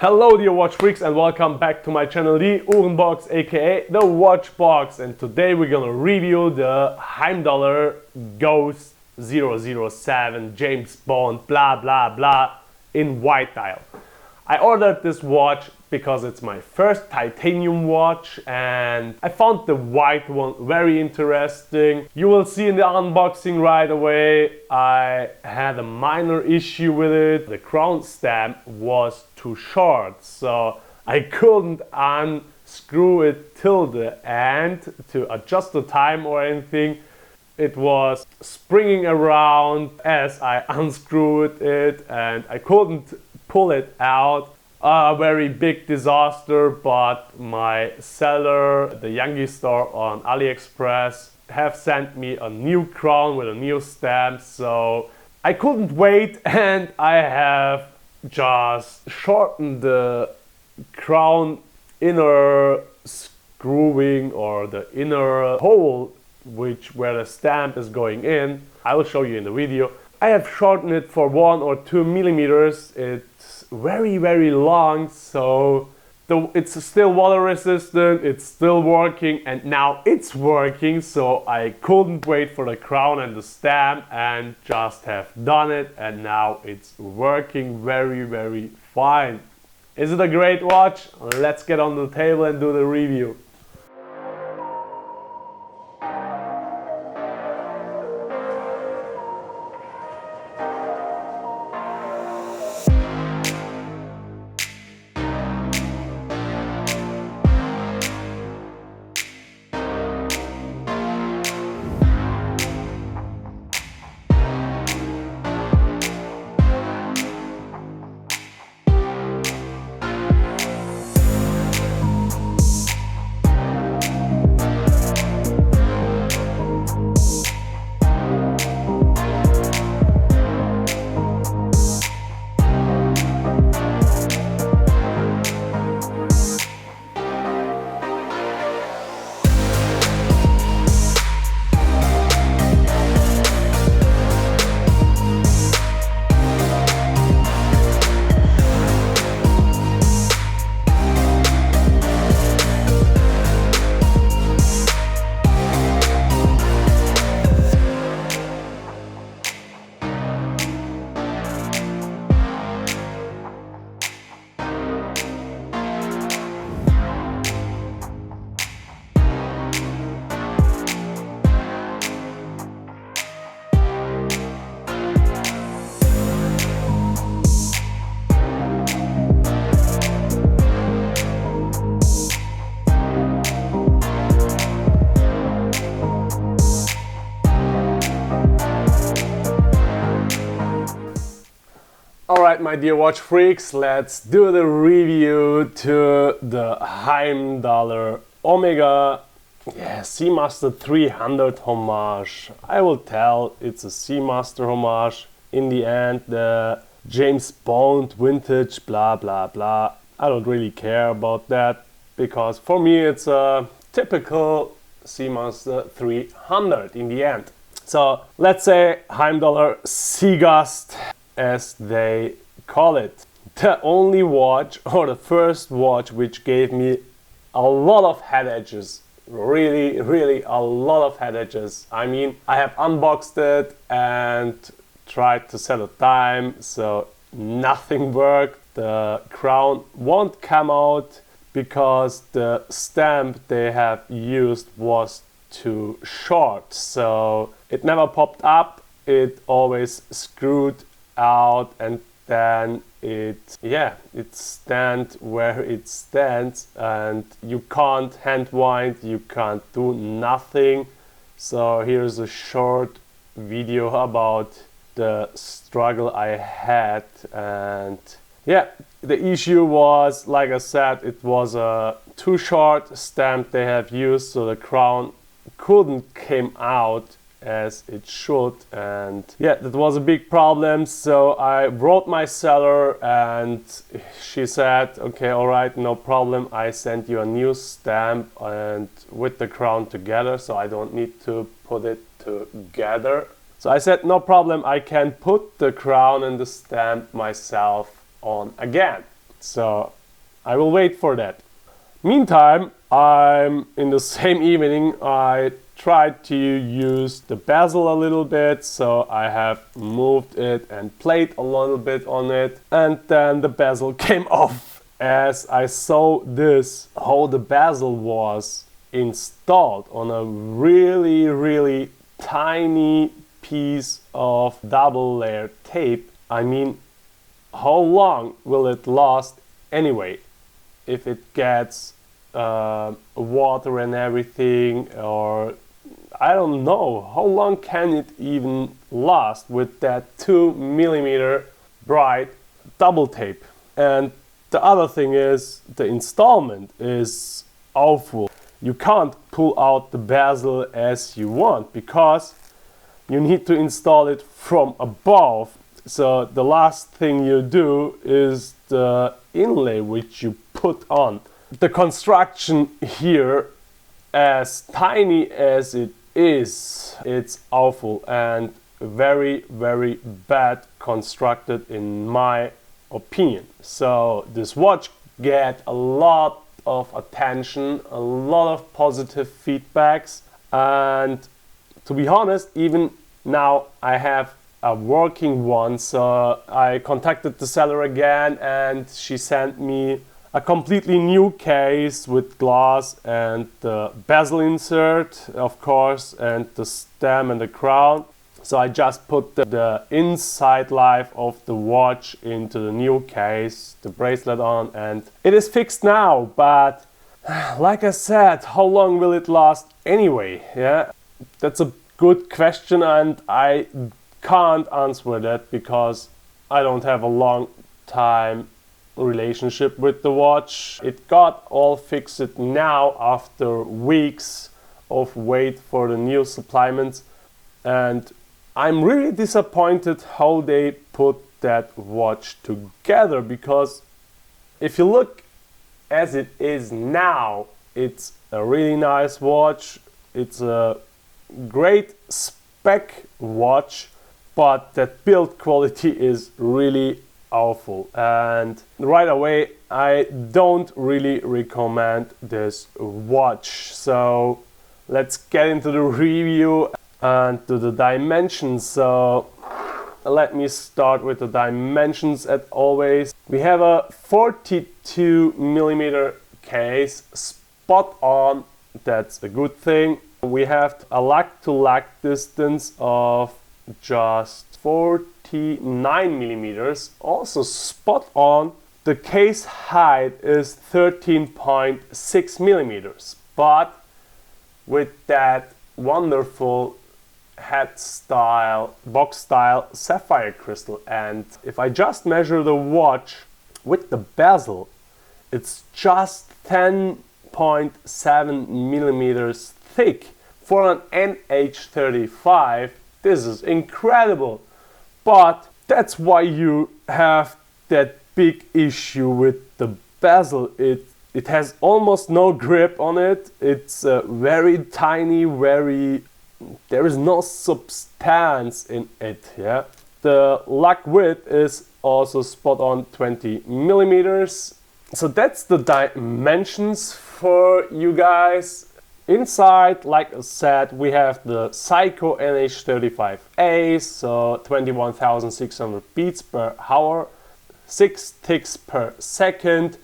Hello dear watch freaks and welcome back to my channel, the Uhrenbox aka the Watch Box, and today we're gonna review the Heimdallr Ghost 007 James Bond blah blah blah in white dial. I ordered this watch because it's my first titanium watch and I found the white one very interesting. You will see in the unboxing right away I had a minor issue with it. The crown stamp was too short, so I couldn't unscrew it till the end to adjust the time or anything. It was springing around as I unscrewed it and I couldn't pull it out. A very big disaster, but my seller, the Yankee store on AliExpress, have sent me a new crown with a new stamp, so I couldn't wait and I have just shortened the crown inner screwing or the inner hole where the stamp is going in. I will show you in the video. I have shortened it for 1 or 2 millimeters. It's very long, so it's still water resistant, it's still working, and now it's working, so I couldn't wait for the crown and the stamp and just have done it, and now it's working very fine. Is it a great watch? Let's get on the table and do the review. Alright, my dear watch freaks, let's do the review to the Heimdallr Omega Seamaster 300 Homage. I will tell it's a Seamaster Homage. In the end, the James Bond vintage blah blah blah. I don't really care about that because for me it's a typical Seamaster 300 in the end. So let's say Heimdallr SeaGhost, as they call it. The only watch, or the first watch, which gave me a lot of headaches. Really a lot of headaches. I mean, I have unboxed it and tried to set a time, so nothing worked. The crown won't come out because the stamp they have used was too short, so it never popped up. It always screwed out and then it stands where it stands and you can't hand wind, you can't do nothing. So here's a short video about the struggle I had, and yeah, the issue was, like I said, it was a too short stamp they have used, so the crown couldn't came out as it should, and yeah, that was a big problem. So I wrote my seller and she said, okay, all right, no problem, I sent you a new stamp and with the crown together, so I don't need to put it together. So I said, no problem, I can put the crown and the stamp myself on again. So I will wait for that. Meantime, I'm in the same evening I tried to use the bezel a little bit, so I have moved it and played a little bit on it, and then the bezel came off as I saw this, how the bezel was installed on a really tiny piece of double layer tape. I mean, how long will it last anyway if it gets water and everything, or I don't know, how long can it even last with that 2mm bright double tape? And the other thing is, the installment is awful. You can't pull out the bezel as you want because you need to install it from above. So the last thing you do is the inlay which you put on. The construction here, as tiny as it is, it's awful and very bad constructed in my opinion. So this watch get a lot of attention, a lot of positive feedbacks, and to be honest, even now I have a working one, so I contacted the seller again and she sent me a completely new case with glass and the bezel insert, of course, and the stem and the crown. So I just put the inside life of the watch into the new case, the bracelet on, and it is fixed now. But like I said, how long will it last anyway? Yeah, that's a good question and I can't answer that because I don't have a long time relationship with the watch. It got all fixed now after weeks of wait for the new supplements, and I'm really disappointed how they put that watch together, because if you look as it is now, it's a really nice watch, it's a great spec watch, but that build quality is really awful, and right away I don't really recommend this watch. So let's get into the review and to the dimensions. So let me start with the dimensions. As always, we have a 42mm case, spot on, that's a good thing. We have a lug to lug distance of just 49mm, also spot on. The case height is 13.6mm, but with that wonderful head style, box style sapphire crystal. And if I just measure the watch with the bezel, it's just 10.7mm thick. For an NH35, this is incredible, but that's why you have that big issue with the bezel. It has almost no grip on it. It's very tiny, there is no substance in it. Yeah, the lug width is also spot on 20mm. So that's the dimensions for you guys. Inside, like I said, we have the Seiko NH35A, so 21,600 beats per hour, 6 ticks per second,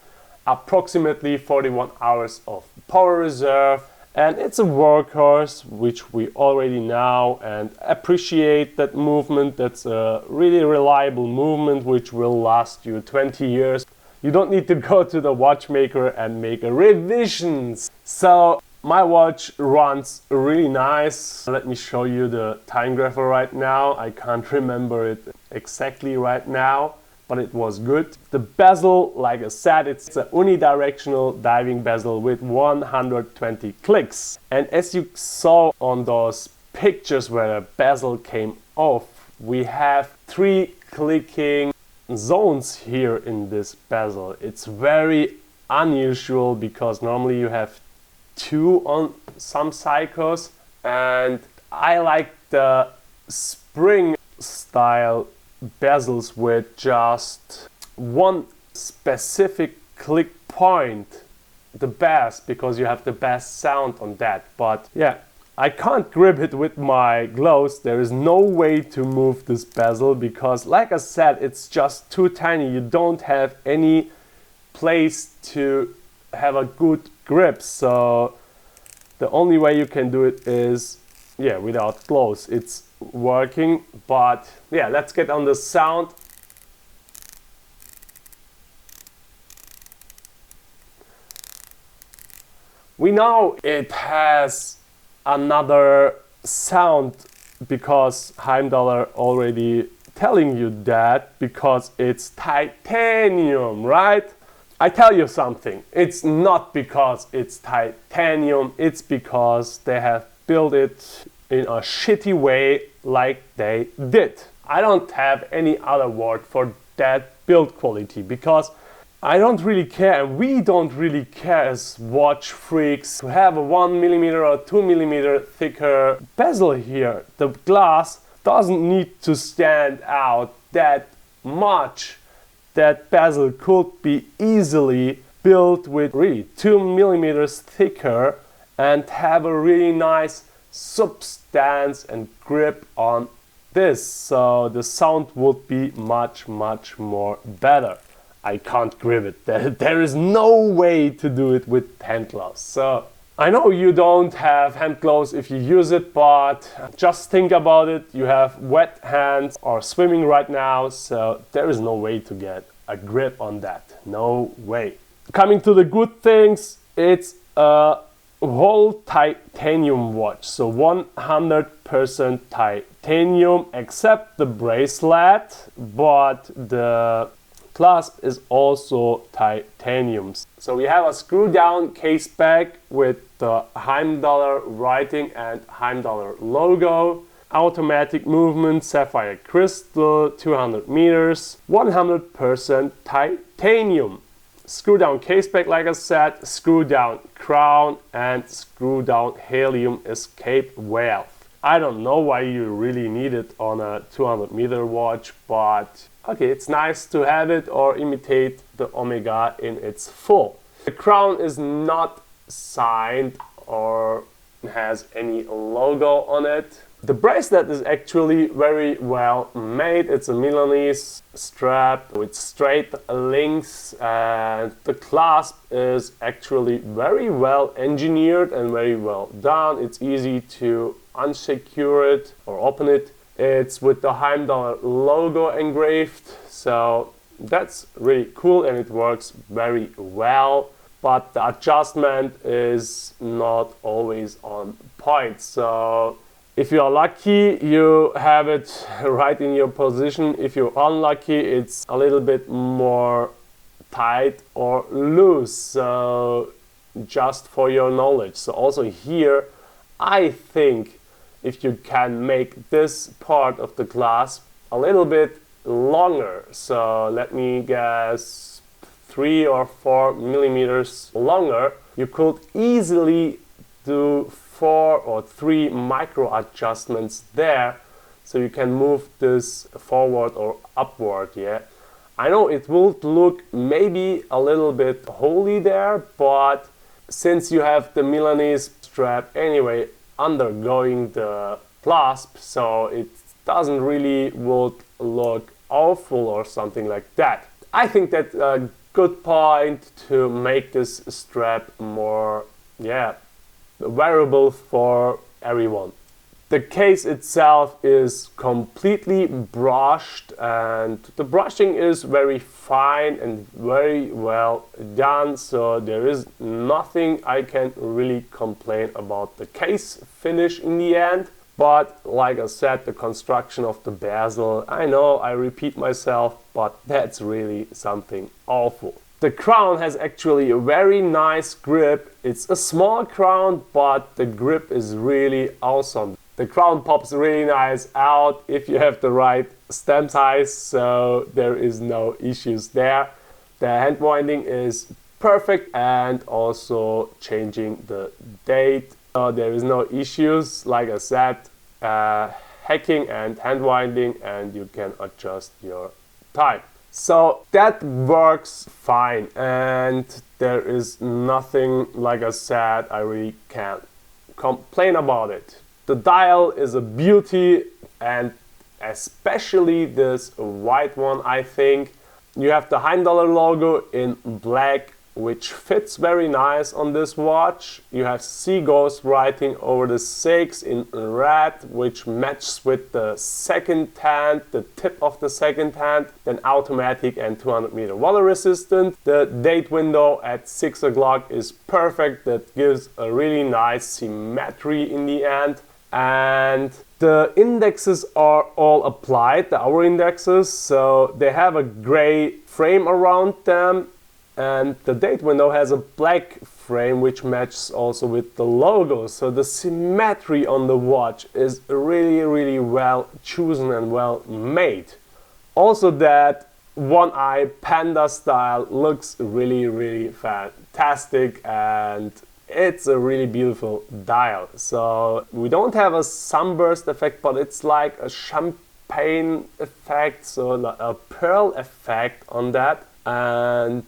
approximately 41 hours of power reserve, and it's a workhorse, which we already know and appreciate that movement. That's a really reliable movement which will last you 20 years. You don't need to go to the watchmaker and make a revisions. So my watch runs really nice. Let me show you the time grapher right now. I can't remember it exactly right now, but it was good. The bezel, like I said, it's a unidirectional diving bezel with 120 clicks. And as you saw on those pictures where the bezel came off, we have 3 clicking zones here in this bezel. It's very unusual because normally you have 2 on some Seikos, and I like the spring style bezels with just 1 specific click point the best because you have the best sound on that. But yeah, I can't grip it with my gloves. There is no way to move this bezel because, like I said, it's just too tiny. You don't have any place to have a good grip. So the only way you can do it is, yeah, without gloves. It's working, but yeah, let's get on the sound. We know it has another sound because Heimdallr already telling you that, because it's titanium, right? I tell you something, it's not because it's titanium, it's because they have built it in a shitty way like they did. I don't have any other word for that build quality because I don't really care, and we don't really care as watch freaks to have a 1mm or 2mm thicker bezel here. The glass doesn't need to stand out that much. That bezel could be easily built with really 2mm thicker and have a really nice substance and grip on this. So the sound would be much more better. I can't grip it. There is no way to do it with hand gloves. So I know you don't have hand gloves if you use it, but just think about it. You have wet hands or swimming right now, so there is no way to get a grip on that. No way. Coming to the good things, it's a whole titanium watch. So 100% titanium except the bracelet, but the clasp is also titanium. So we have a screw down case back with the Heimdallr writing and Heimdallr logo, automatic movement, sapphire crystal, 200 meters, 100% titanium. Screw down case back, like I said, screw down crown and screw down helium escape valve. I don't know why you really need it on a 200-meter watch, but okay, it's nice to have it or imitate the Omega in its full. The crown is not signed or has any logo on it. The bracelet is actually very well made. It's a Milanese strap with straight links, and the clasp is actually very well engineered and very well done. It's easy to unsecure it or open it. It's with the Heimdallr logo engraved, so that's really cool and it works very well. But the adjustment is not always on point. So if you are lucky, you have it right in your position. If you're unlucky, it's a little bit more tight or loose. So just for your knowledge. So also here, I think if you can make this part of the clasp a little bit longer, so let me guess 3 or 4 millimeters longer, you could easily do 4 or 3 micro adjustments there, so you can move this forward or upward. Yeah, I know it will look maybe a little bit holy there, but since you have the Milanese strap anyway undergoing the clasp, so it doesn't really would look awful or something like that. I think that's a good point to make this strap more, yeah, wearable for everyone. The case itself is completely brushed, and the brushing is very fine and very well done, so there is nothing I can really complain about the case finish in the end. But like I said, the construction of the bezel, I know I repeat myself, but that's really something awful. The crown has actually a very nice grip. It's a small crown, but the grip is really awesome. The crown pops really nice out if you have the right stem size, so there is no issues there. The hand winding is perfect, and also changing the date. So there is no issues, like I said, hacking and hand winding, and you can adjust your time. So that works fine, and there is nothing, like I said, I really can't complain about it. The dial is a beauty, and especially this white one, I think. You have the Heimdallr logo in black, which fits very nice on this watch. You have SeaGhost writing over the 6 in red, which matches with the second hand, the tip of the second hand, then automatic and 200-meter water resistant. The date window at 6 o'clock is perfect. That gives a really nice symmetry in the end. And the indexes are all applied, the hour indexes, so they have a gray frame around them, and the date window has a black frame which matches also with the logo. So the symmetry on the watch is really well chosen and well made. Also, that one-eye panda style looks really fantastic, and it's a really beautiful dial. So we don't have a sunburst effect, but it's like a champagne effect, so a pearl effect on that. And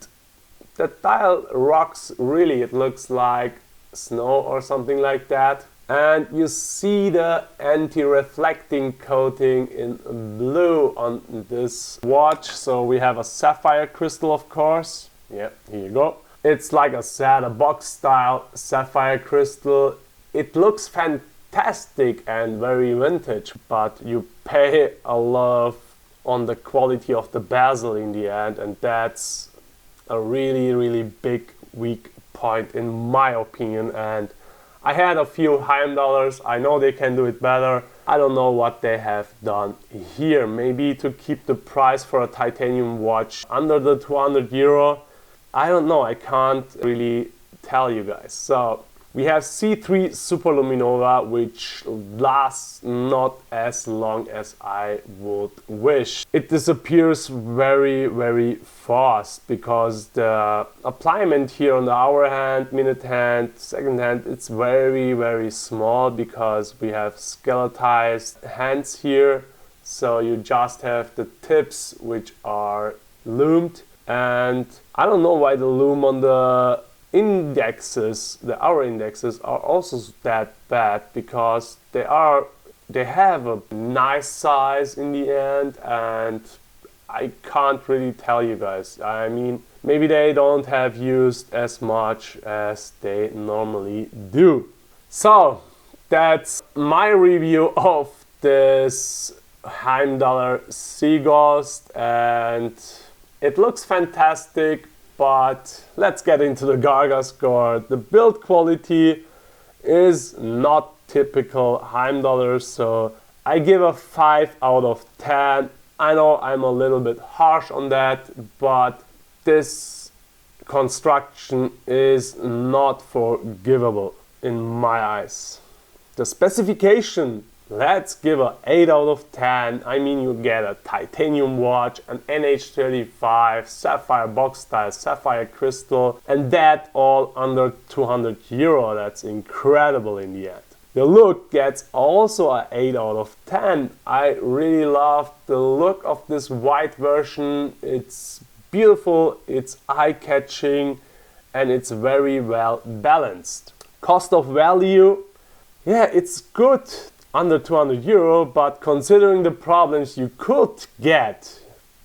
the dial rocks really. It looks like snow or something like that. And you see the anti-reflecting coating in blue on this watch. So we have a sapphire crystal, of course. Yeah, here you go. It's like I said, a box style sapphire crystal. It looks fantastic and very vintage, but you pay a lot on the quality of the bezel in the end, and that's a really big weak point in my opinion. And I had a few Heimdallrs. I know they can do it better. I don't know what they have done here. Maybe to keep the price for a titanium watch under the 200 euro. I don't know, I can't really tell you guys. So we have C3 Superluminova, which lasts not as long as I would wish. It disappears very fast because the alignment here on the hour hand, minute hand, second hand, it's very small because we have skeletized hands here. So you just have the tips which are loomed. And I don't know why the lume on the indexes, the hour indexes, are also that bad, because they have a nice size in the end, and I can't really tell you guys. I mean, maybe they don't have used as much as they normally do. So that's my review of this Heimdallr SeaGhost, and it looks fantastic, but let's get into the Karga score. The build quality is not typical Heimdallr, so I give a 5 out of 10. I know I'm a little bit harsh on that, but this construction is not forgivable in my eyes. The specification, let's give a 8 out of 10. I mean, you get a titanium watch, an NH35, sapphire box style, sapphire crystal, and that all under 200 euro. That's incredible in the end. The look gets also a 8 out of 10. I really love the look of this white version. It's beautiful, it's eye-catching, and it's very well balanced. Cost of value, yeah, it's good. Under 200 euro, but considering the problems you could get,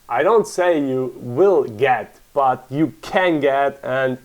I don't say you will get, but you can get, and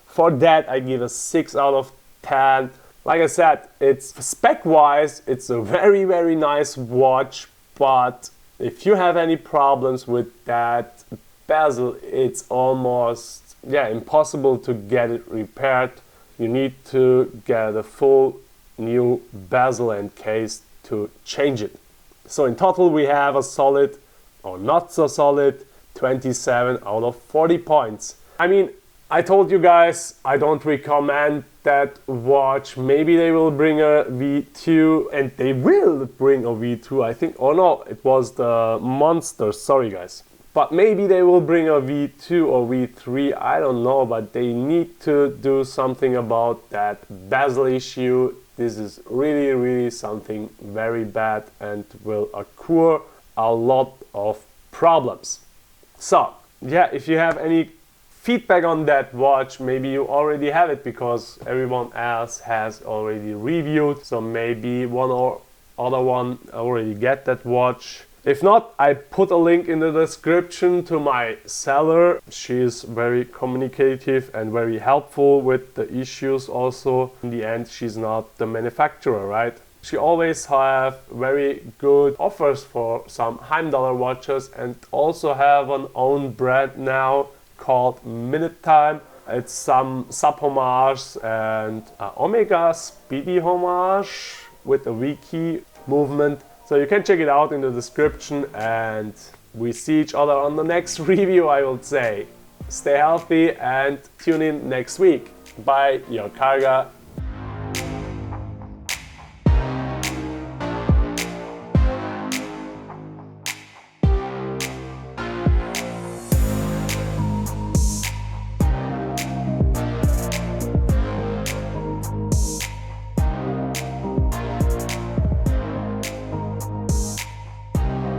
for that I give a 6 out of 10. Like I said, it's spec-wise, it's a very nice watch, but if you have any problems with that bezel, it's almost impossible to get it repaired. You need to get a full new bezel and case to change it. So in total we have a solid, or not so solid, 27 out of 40 points. I mean, I told you guys I don't recommend that watch. Maybe they will bring a V2, and they will bring a V2, I think. Oh no, it was the Monster, sorry guys. But maybe they will bring a V2 or V3, I don't know, but they need to do something about that bezel issue. This is really something very bad and will occur a lot of problems. So yeah, if you have any feedback on that watch, maybe you already have it because everyone else has already reviewed, so maybe one or other one already get that watch. If not, I put a link in the description to my seller. She's very communicative and very helpful with the issues also. In the end, she's not the manufacturer, right? She always have very good offers for some Heimdallr watches and also have an own brand now called Minute Time. It's some sub-homage and Omega speedy homage with a V-key movement. So you can check it out in the description, and we see each other on the next review, I would say. Stay healthy and tune in next week. Bye, your Karga.